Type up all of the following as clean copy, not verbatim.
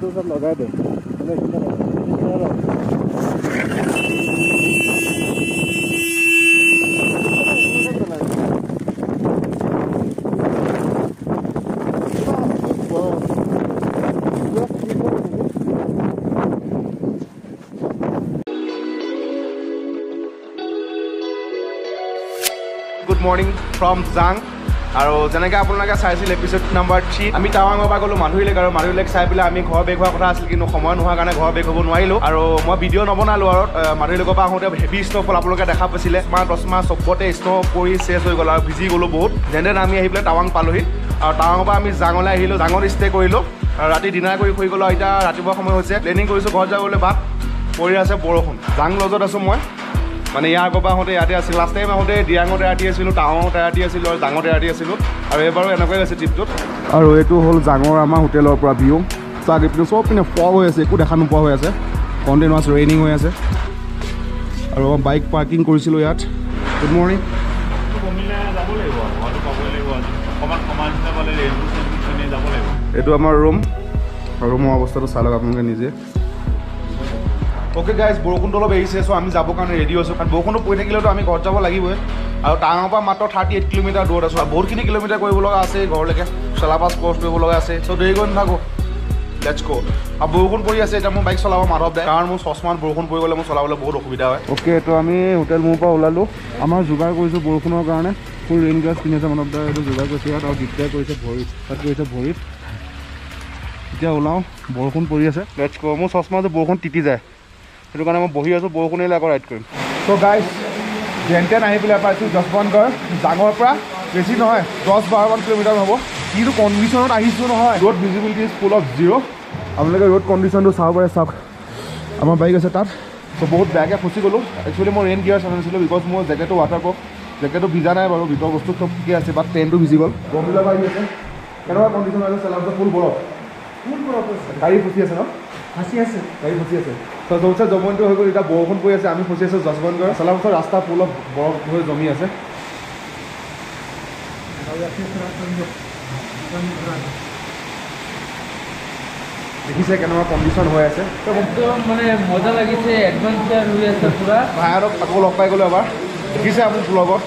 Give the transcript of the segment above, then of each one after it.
तो सब लगा दे Good morning from Zang. আৰু যেনেকৈ আপোনালোকে চাইছিল এপিছড নম্বৰ 3 আমি টাৱাঙৰ পৰা গ'লো মাধুৰীলেক আৰু মাধুৰীলেক চাই পেলাই আমি ঘৰ বেক হোৱাৰ কথা আছিল কিন্তু সময় নোহোৱাৰ কাৰণে ঘৰ বেক হ'ব নোৱাৰিলোঁ আৰু মই ভিডিঅ' নবনালোঁ আৰু মাধুৰীলেকৰ পৰা আহোঁতে হেভি স্ন'ফল আপোনালোকে দেখা পাইছিলে তচমা চবতে স্ন' পৰি চেছ হৈ গ'ল আৰু ভিজি গ'লোঁ বহুত যেনে আমি আহি পেলাই টাৱাং পালোহি আৰু টাৱাঙৰ পৰা আমি জাঙলৈ আহিলোঁ জাঙত ষ্টে কৰিলোঁ আৰু ৰাতি ডিনাৰ কৰি শুই গ'লোঁ এতিয়া ৰাতিপুৱা সময় হৈছে প্লেনিং কৰিছোঁ ঘৰত যাবলৈ বাট পৰি আছে বৰষুণ জাং লজত আছোঁ মই মানে ইয়াৰ আগৰ পৰা আহোঁতে ইয়াতে আছিল লাষ্ট টাইম আহোঁতে দিৰাঙত ৰাতি আছিলোঁ টাৱাঙত ৰাতি আছিলোঁ আৰু জাঙত ৰাতি আছিলোঁ আৰু এইবাৰো এনেকুৱাই আছে ট্ৰিপটোত আৰু এইটো হ'ল জাঙৰ আমাৰ হোটেলৰ পৰা ভিউ চাগে পিনে চব পিনে ফগ হৈ আছে একো দেখা নোপোৱা হৈ আছে কণ্টিনিউৱাছ ৰেইনিং হৈ আছে আৰু বাইক পাৰ্কিং কৰিছিলোঁ ইয়াত গুড মৰ্ণিং এইটো আমাৰ ৰুম আৰু ৰুমৰ অৱস্থাটো চাই লওক আপোনালোকে নিজে অ'কে গাইজ বৰষুণটো অলপ এৰিছে চ' আমি যাবৰ কাৰণে ৰেডি হৈছোঁ কাৰণ বৰষুণটো পৰি থাকিলেতো আমি ঘৰত যাব লাগিবই আৰু টাৱাঙৰ পৰা মাত্ৰ 38 কিলোমিটাৰ দূৰত আছোঁ আৰু বহুতখিনি কিলোমিটাৰ কৰিব লগা আছে ঘৰলৈকে চেলাপাছ ক্ৰছ কৰিব লগা আছে চ' দেৰি কৰি নাথাকোঁ লেটছ গো আৰু বৰষুণ পৰি আছে এতিয়া মোৰ বাইক চলাব মাধৱ দে কাৰণ মোৰ চশমাত বৰষুণ পৰি গ'লে মোৰ চলাবলৈ বহুত অসুবিধা হয় অ'কে তো আমি হোটেল মোৰ পৰা ওলালোঁ আমাৰ যোগাৰ কৰিছোঁ বৰষুণৰ কাৰণে ফুল ৰেইন গ্লাছ কিনি আছে মাধৱ দা এইটো যোগাৰ কৰিছে ইয়াত আৰু দিগদাৰ কৰিছে ভৰিত তাত কৰিছে ভৰিত এতিয়া ওলাওঁ বৰষুণ পৰি আছে লেটছ গো মোৰ চশমাটো বৰষুণ তিতি যায় সেইটো কাৰণে মই বহি আছোঁ বৰষুণ এৰিলে আকৌ ৰাইড কৰিম চ' গাইজ যেনতেন আহি পেলাই পাইছোঁ যশৱন্তগড় জাঙৰ পৰা বেছি নহয় 10-12 কিলোমিটাৰ হ'ব কিন্তু কণ্ডিশ্যনত আহিছোঁ নহয় road visibility is full of zero' আপোনালোকে ৰোড কণ্ডিশ্যনটো চাব পাৰে চাওক আমাৰ বাইক আছে তাত চ' বহুত বেয়াকৈ ফচি গ'লোঁ একচুৱেলি মই ৰেইন গিয়াৰ্ছ আনিছিলোঁ বিকজ মোৰ জেকেটটো ৱাটাৰপ্ৰুফ জেকেটটো ভিজা নাই বাৰু ভিতৰ বস্তু চব ঠিকে আছে বাট ট্ৰেইনটো ভিজি গ'ল বৰফবিলাক আহি আছে কেনেকুৱা কণ্ডিশ্যন আছে চেলাউটো ফুল বৰফ গাড়ী ফচি আছে ন গাড়ী ফচি আছে তো য'ত জমনটো হৈ গ'ল এতিয়া বৰষুণ পৰি আছে আমি ফচি আছোঁ যশৱন্তগড় চেলাউচৰ ৰাস্তা ফুল অফ বৰফ হৈ জমি আছে দেখিছে কেনেকুৱা কণ্ডিশ্যন হৈ আছে মানে মজা লাগিছে এডভেঞ্চাৰ হৈ আছে পুৰা ভাইহঁতক আকৌ লগ পাই গ'লোঁ এবাৰ দেখিছে আপুনি ব্লগত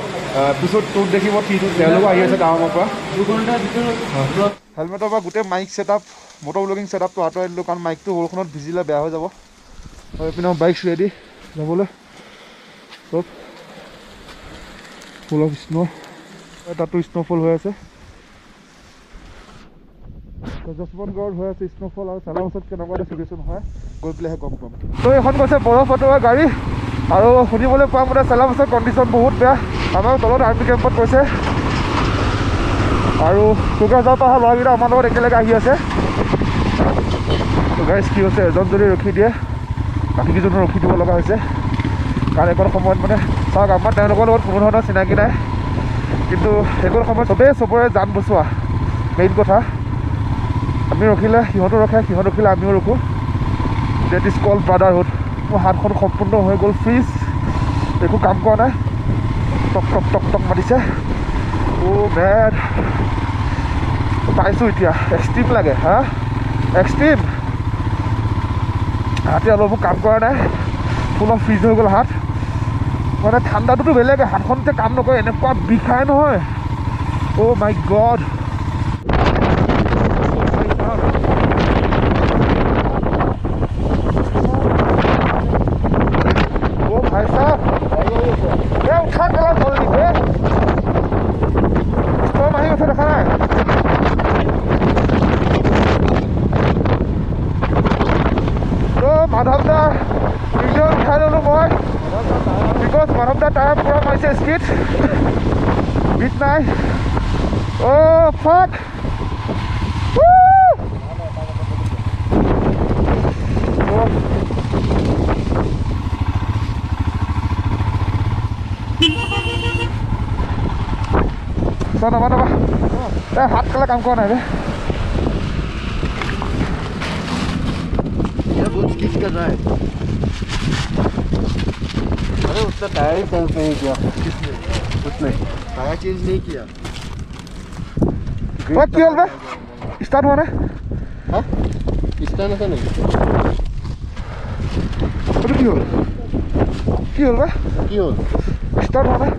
পিছত তোৰ দেখিব টিটো তেওঁলোকো আহি আছে টাৱাঙৰ পৰা 2 ঘণ্টাৰ ভিতৰত হেলমেটৰ পৰা গোটেই মাইক ছেটআপ মটৰ ব্লগিং ছেটআপটো আঁতৰাই দিলোঁ কাৰণ মাইকটো বৰষুণত ভিজিলে বেয়া হৈ যাব আৰু এইপিনে বাইক ৰেডি যাবলৈ চব ফুল অফ স্ন' তাতো স্ন'ফল হৈ আছে যশৱন্তগড়ত হৈ আছে স্ন'ফল আৰু চেলাউচত কেনেকুৱা এটা চিটুৱেশ্যন হয় গৈ পেলাইহে গম পাম ত' এইখন গৈছে বৰফ অটোৱা গাড়ী আৰু শুনিবলৈ পোৱা মতে চেলাউচৰ কণ্ডিশ্যন বহুত বেয়া আমাৰ তলত আৰ্মি কেম্পত গৈছে আৰু কোকৰাঝাৰৰ পৰা অহা ল'ৰাকেইটা আমাৰ লগত একেলগে আহি আছে গাইজ কি হৈছে এজন যদি ৰখি দিয়ে বাকীকেইজনো ৰখি দিব লগা হৈছে কাৰণ এইকণ সময়ত মানে চাওক আমাৰ তেওঁলোকৰ লগত কোনো ধৰণৰ চিনাকি নাই কিন্তু সেইকণ সময়ত চবেই চবৰে জান বচোৱা মেইন কথা আমি ৰখিলে সিহঁতো ৰখে সিহঁত ৰখিলে আমিও ৰখোঁ ডেট ইজ কল্ড ব্ৰাদাৰহুড মোৰ হাতখন সম্পূৰ্ণ হৈ গ'ল ফ্ৰিজ একো কাম কৰা নাই টক টক টক টক মাতিছে অ' বেড পাইছোঁ এতিয়া এক্সট্ৰিম লাগে হা এক্সট্ৰিম হাতে অলপো কাম কৰা নাই ফুল অফ ফ্ৰিজ হৈ গ'ল হাত মানে ঠাণ্ডাটোতো বেলেগে হাতখন এতিয়া কাম নকৰে এনেকুৱা বিষাই নহয় অ' মাই গড অ' ভাই চাহ উঠা পেলা জলদি ষ্টৰ্ম আহি গৈছে দেখা নাই মাধৱ দা ভিডিঅ' উঠাই ল'লোঁ মই বিকজ মাধৱ দা টায়াৰ পূৰা মাৰিছে স্পীড বিট নাই অ' ফাক নাবা নাবা এই হাত কালে কাম কৰা নাই ৰে किस कर रहा है अरे उसका टायर ही चेंज नहीं किया किसने उसने टायर चेंज नहीं किया क्या होल बे स्टार्ट हुआ ना हां ষ্টেণ্ড আছে নেকি? এইটো কি হ'ল? কি হ'ল বা? কি হ'ল? ষ্টাৰ্ট হোৱা নাই।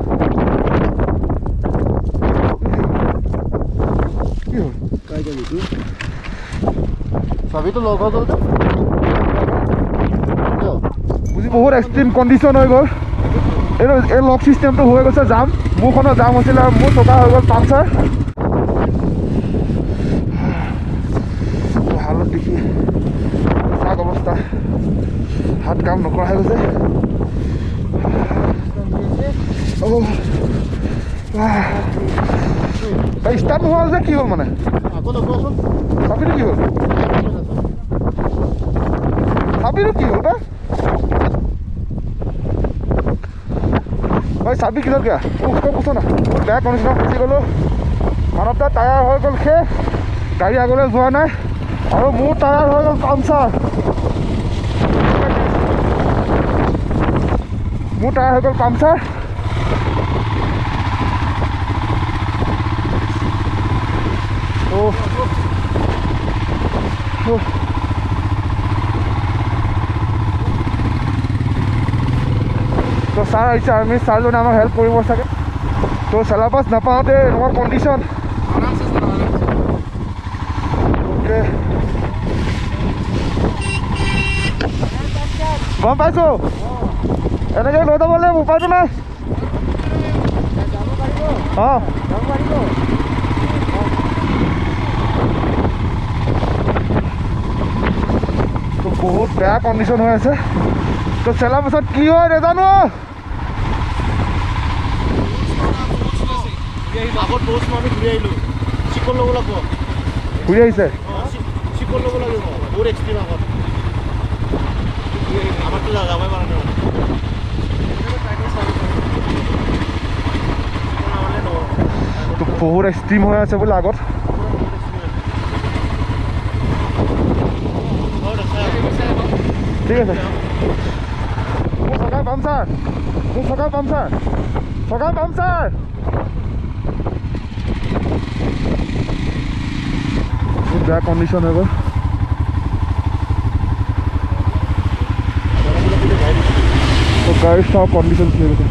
কি হ'ল? কাই জানিছো চাবিটো লগ হৈ গ'ল বুজি বহুত এক্সট্ৰিম কণ্ডিশ্যন হৈ গ'ল। এইটো এই লক চিষ্টেমটো হৈ গৈছে জাম। মোৰখনো জাম হৈছিলে আৰু মোৰ চকা হৈ গ'ল পামচাৰ। হালত দেখি চাক অৱস্থা, হাত কাম নকৰা হৈ গৈছে। ষ্টাৰ্ট নোহোৱা যে কি হ'ল মানে? আকৌ লগোৱাচোন। চাবিটো কি হ'ল? চাবিটো কি হ'ল বা? ভাই চাবি কিলো কিয়া পুছো না বেয়া কণ্ডিশ্যনত ফচি গ'লোঁ। মানৱতা টায়াৰ হৈ গ'ল শেষ, গাড়ী আগলৈ যোৱা নাই আৰু মোৰ টায়াৰ হৈ গ'ল পামচাৰ। মোৰ টায়াৰ হৈ গ'ল পামচাৰ। তো ছাৰ আহিছে, আৰ্মি ছাৰজনে আমাক হেল্প কৰিব চাগে। তো চেলাবাছ নাপাওঁতে এনেকুৱা কণ্ডিশ্যন। অ'কে গম পাইছোঁ, এনেকৈ লৈ যাব লাগিব, উপায়টো নাই। অঁ তো বহুত বেয়া কণ্ডিশ্যন হৈ আছে। তো চেলাবাছত কি হয় নাজানো। আগত বহুত মানুহ ঘূৰি আহিলোঁ, চিকল ল'ব লাগিব। ঘূৰি আহিছে চিকল ল'ব লাগিব, বহুত এক্সট্ৰিম আগত আমাৰতো যাবই পৰা নাই। তো বহুত এক্সট্ৰিম হৈ আছে বোলে আগত। ঠিক আছে, মোৰ চকাই পামচাৰ, মোৰ চকাই পামচাৰ, চকাই পামচাৰ। বহুত বেয়া কণ্ডিশ্যন হৈ গ'ল। তো গাড়ীৰ চাওঁ কণ্ডিশ্যন কি হৈ গৈছে।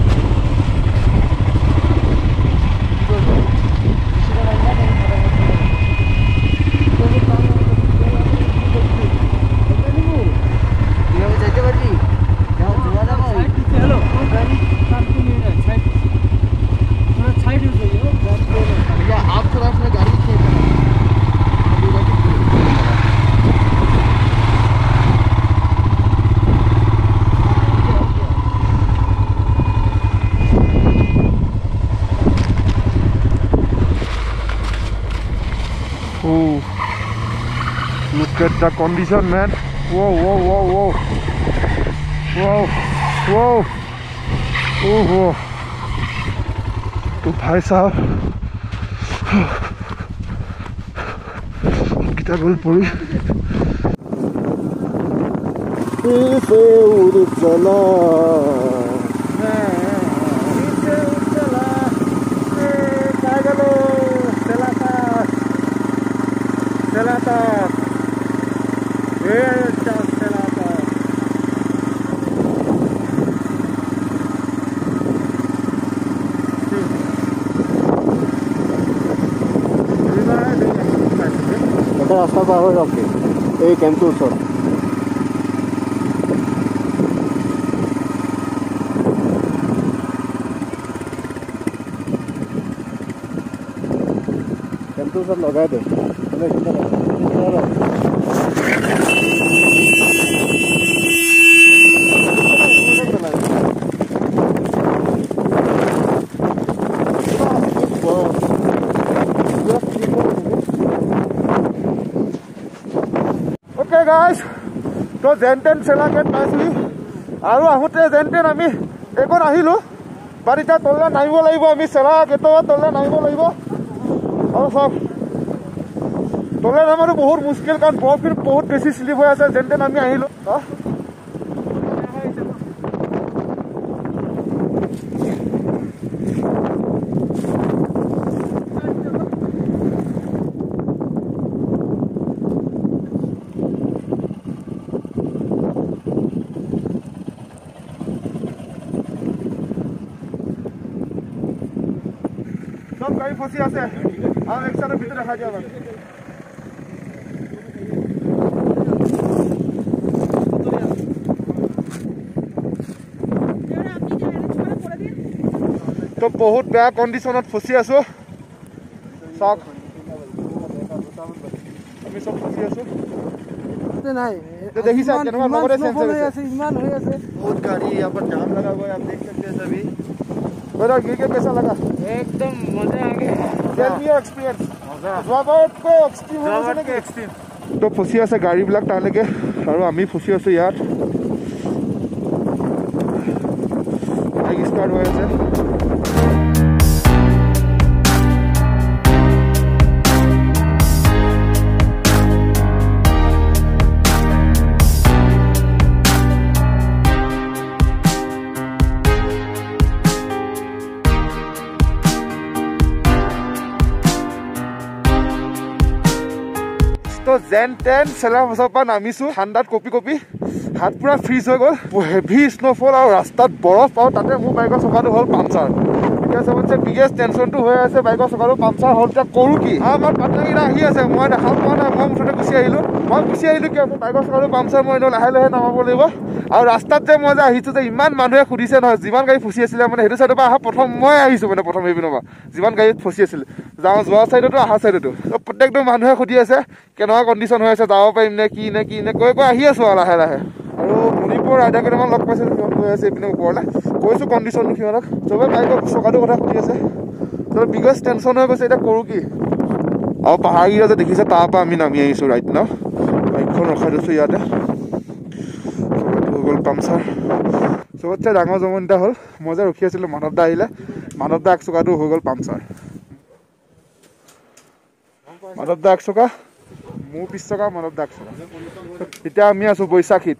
Oh, look at the condition, man. Whoa, whoa, whoa, whoa. Whoa, whoa. Oh, whoa. तो भाई साहब kita gol puri. Ife udah jalan. Selatan. Selatan. এটা ৰাস্তা পাৰ হৈ যাওক এই কেম্পটোৰ ওচৰত। কেম্পটোৰ ওচৰত লগাই দে। Okay guys, তো যেনতেন চেলাগেট পাইছিলি আৰু আহোঁতে যেনতেন আমি এইকণ আহিলোঁ। বাট এতিয়া তললৈ নামিব লাগিব, আমি চেলাগেটৰ তললৈ নামিব লাগিব। আৰু চাওক তললৈ নামাটো বহুত মুস্কিল, কাৰণ বৰফখিনি বহুত বেছি শ্লিপ হৈ আছে। যেনতেন আমি আহিলোঁ। গাড়ী ফচি আছে আৰু এক চাইডৰ ভিতৰত দেখা দিয়া বাৰু তো বহুত বেয়া কণ্ডিশ্যনত ফচি আছো চাওক আমি চব ফচি আছো नहीं देखिए केनवा लगरे सेंसर है इमान हो है बहुत गाड़ी यहां पर जाम लगा हुआ है आप देख सकते हैं सभी बड़ा गिर के कैसा लगा एकदम मजा आ गया tell me your experience about को एक्सट्रीम तो फसी আছে গাড়ী বিলাক তালৈকে আৰু আমি ফচি আছো ইয়াত বাইক স্টার্ট হৈ আছে तो जेन टेन सेलार बसर पर नामिছো ঠাণ্ডাত কপি কপি হাত পুৰা ফ্ৰিজ হৈ গ'ল হেভি স্নোফল আৰু ৰাস্তাত বৰফ আৰু তাতে মোৰ বাইকৰ চকাটো হ'ল পামচাৰ এতিয়া সবতছে বিগেষ্ট টেনশ্যনটো হৈ আছে বাইকৰ চকাটো পামচাৰ হ'ল এতিয়া কৰোঁ কি আমাৰ পাৰ্টনাৰকেইটা আহি আছে মই দেখা পোৱা নাই মই মুঠতে গুচি আহিলোঁ কিয় মোৰ বাইকৰ চকাটো পামচাৰ মই লাহে লাহে নামাব লাগিব আৰু ৰাস্তাত যে মই যে আহিছোঁ যে ইমান মানুহে সুধিছে নহয় যিমান গাড়ী ফচি আছিলে মানে সেইটো চাইডৰ পৰা অহা প্ৰথম মই আহিছোঁ মানে প্ৰথম এইপিনৰ পৰা যিমান গাড়ীত ফচি আছিলে যোৱা চাইডতো অহা চাইডতো প্ৰত্যেকটো মানুহে সুধি আছে কেনেকুৱা কণ্ডিশ্যন হৈ আছে যাব পাৰিম নে কি নে কৈ আহি আছোঁ আৰু লাহে লাহে আৰু মণিপুৰ ৰাইডাৰ কেইটামান লগ পাইছিলোঁ সিহঁত গৈ আছে এইপিনে ওপৰলৈ কৈছোঁ কণ্ডিশ্যনটো সিহঁতক চবে বাইকৰ চকাটোৰ কথা সুধি আছে ত' বিগেষ্ট টেনশ্যন হৈ গৈছে এতিয়া কৰোঁ কি আৰু পাহাৰকেইটা যে দেখিছে তাৰ পৰা আমি নামি আহিছোঁ ৰাইট নাও বাইকখন ৰখাই দিছোঁ ইয়াতে হৈ গ'ল পামচাৰ চবতছে ডাঙৰ জমনিটা হ'ল মই যে ৰখি আছিলোঁ মানৱ দা আহিলে মানৱ দা এক চকাটো হৈ গ'ল পামচাৰ মানৱ দা এক চকা মোৰ পিছ চকা মানৱ দা এক চকা এতিয়া আমি আছোঁ বৈশাখীত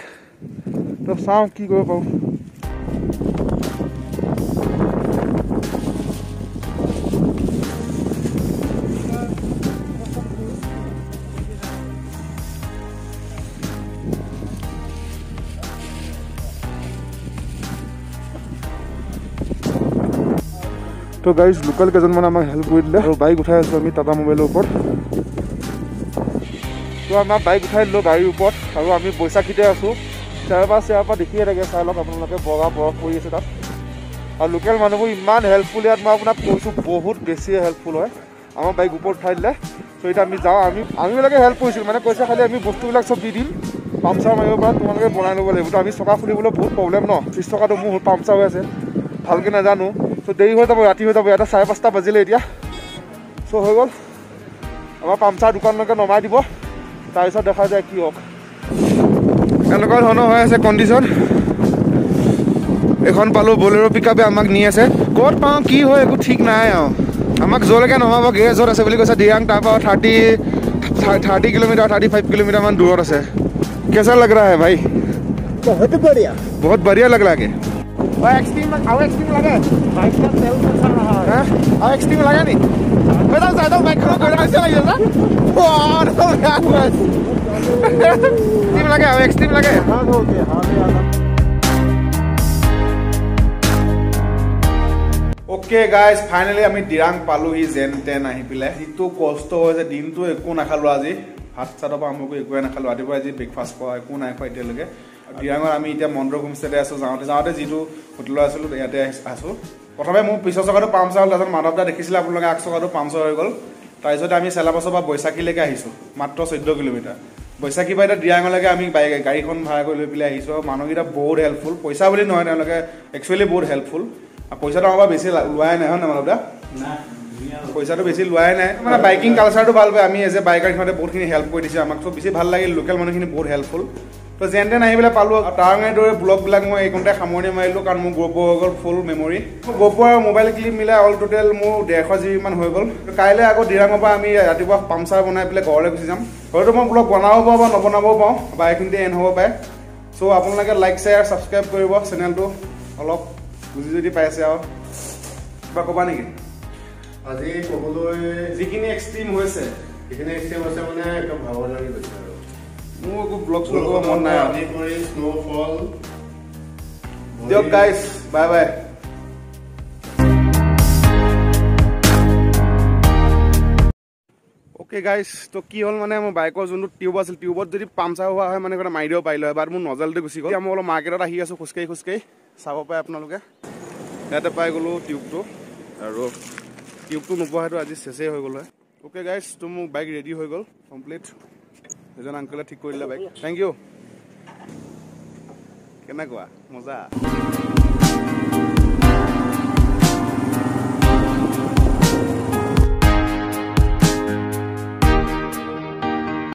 তো চাওঁ কি কৰিব পাৰোঁ তো গাইজ লোকেল কেইজনমান আমাক হেল্প কৰি দিলে আৰু বাইক উঠাই আছোঁ আমি টাটা মোবাইলৰ ওপৰত তো আমাৰ বাইক উঠাই দিলোঁ গাড়ীৰ ওপৰত আৰু আমি বৈশাখীতে আছোঁ চেয়াৰ পৰা দেখিয়ে থাকে চাই লওক আপোনালোকে বগা বৰফ পৰি আছে তাত আৰু লোকেল মানুহবোৰ ইমান হেল্পফুল ইয়াত মই আপোনাক কৈছোঁ বহুত বেছিয়ে হেল্পফুল হয় আমাৰ বাইক ওপৰত উঠাই দিলে ত' এতিয়া আমি যাওঁ আমিবিলাকে হেল্প কৰিছিলোঁ মানে কৈছে খালি আমি বস্তুবিলাক চব দি দিম পামচাৰ মাৰিব পৰা তোমালোকে বনাই ল'ব লাগিব তো আমি চকা খুলিবলৈ বহুত প্ৰব্লেম ন 30 টকাটো মোৰ পামচাৰ হৈ আছে ভালকৈ নাজানো চ' দেৰি হৈ যাব ৰাতি হৈ যাব ইয়াতে 5:30 বাজিলে এতিয়া চ' হৈ গ'ল আমাৰ পামচাৰ দোকানলৈকে নমাই দিব তাৰপিছত দেখা যায় কি হওক এনেকুৱা ধৰণৰ হৈ আছে কণ্ডিশ্যন এখন পালোঁ বলেৰ' পিকআপে আমাক নি আছে ক'ত পাওঁ কি হয় একো ঠিক নাই আৰু আমাক য'লৈকে নমাব গেৰেজত আছে বুলি কৈছে দিৰাং তাৰপৰা 30 কিলোমিটাৰ 35 কিলোমিটাৰমান দূৰত আছে कैसा लग रहा है भाई बहुत बढ़िया लग रहा है एक्सट्रीम लगे बाइक का तेल चल रहा है और एक्सट्रीम लगा नहीं बेटा ज्यादा बाइक को कोई से लगे ना और एक्सट्रीम लगे और एक्सट्रीम लगे हां हो गया हां ओके गाइस फाइनली আমি দিৰাং পালোহি যেন তেন আহি পেলাই যিটো কষ্ট হৈছে দিনটো একো নাখালো আজি ভাত চাতৰ পৰা আৰম্ভ কৰি একোৱে নাখালো ৰাতিপুৱা আজি ব্ৰেকফাষ্ট কৰা একো নাই খোৱা এতিয়ালৈকে দিৰাঙৰ আমি এতিয়া মন্দ্ৰ হোমষ্টেতে আছোঁ যাওঁতে যিটো হোটেলত আছিলোঁ ইয়াতে আছোঁ প্ৰথমে মোৰ পিছৰ চকাটো পামচাৰ হ'ল তাৰপিছত মাধৱ দা দেখিছিলে আপোনালোকে আগ চকাটো পামচাৰ হৈ গ'ল তাৰপিছতে আমি চেলাপাছৰ পৰা বৈশাখীলৈকে আহিছোঁ মাত্ৰ 14 কিলোমিটাৰ বৈশাখী পৰা এতিয়া দিৰাঙলৈকে আমি গাড়ীখন ভাড়া কৰি লৈ পেলাই আহিছোঁ মানুহকেইটা বহুত হেল্পফুল পইচা বুলি নহয় তেওঁলোকে একচুৱেলি বহুত হেল্পফুল পইচাটো আমাৰ বেছি লোৱাই নাই হয় নাই মাধৱ দা পইচাটো বেছি লোৱাই নাই মানে বাইকিং কালচাৰটো ভাল পায় আমি এজ এ বাইকাৰ সিহঁতে বহুতখিনি হেল্প কৰি দিছে আমাক বেছি ভাল লাগিল লোকেল মানুহখিনি বহুত হেল্পফুল তো যেন তেন আহি পেলাই পালোঁ টাৱাঙৰ দৰে ব্লগবিলাক মই এইকণতে সামৰণি মাৰিলোঁ কাৰণ মোৰ গোপ্ৰ হৈ গ'ল ফুল মেমৰি গোপ্ৰ আৰু মোবাইল ক্লিপ মিলাই অল টোটেল মোৰ 150 GB মান হৈ গ'ল কাইলৈ আকৌ দিৰাঙৰ পৰা আমি ৰাতিপুৱা পামচাৰ বনাই পেলাই ঘৰলৈ গুচি যাম হয়তো মই ব্লগ বনাব পাৰোঁ বা নবনাবও পাৰোঁ বা এইখিনিতে এণ্ড হ'ব পাৰে চ' আপোনালোকে লাইক শ্বেয়াৰ ছাবস্ক্ৰাইব কৰিব চেনেলটো অলপ বুজি যদি পাইছে আৰু কিবা ক'বা নেকি আজি ক'বলৈ যিখিনি এক্সট্ৰিম হৈছে মানে একদম ভাগৰ লাগি গৈছে আৰু মোৰ একো ব্লগ চলগ কৰিব মন নাই আদি কৰি স্ন'ফল দিয়ক guys bye bye okay guys তো কি হ'ল মানে মোৰ বাইকৰ যোনটো টিউব আছিল টিউবত যদি পামচাৰ হোৱা হয় মানে মাৰি দিব পাৰিলোঁ হয় বাট মোৰ নজলটো গুচি গ'ল মই অলপ মাৰ্কেটত আহি আছোঁ খোজকাঢ়ি চাব পাৰে আপোনালোকে ইয়াতে পাই গ'লোঁ টিউবটো আৰু টিউবটো নোপোৱাটো আজি চেচেই হৈ গ'ল হয় অ'কে গাইজ তো মোৰ বাইক ৰেডি হৈ গ'ল কমপ্লিট এজন আংকলে ঠিক কৰি দিলে বাইক থেংক ইউ কেনেকুৱা মজা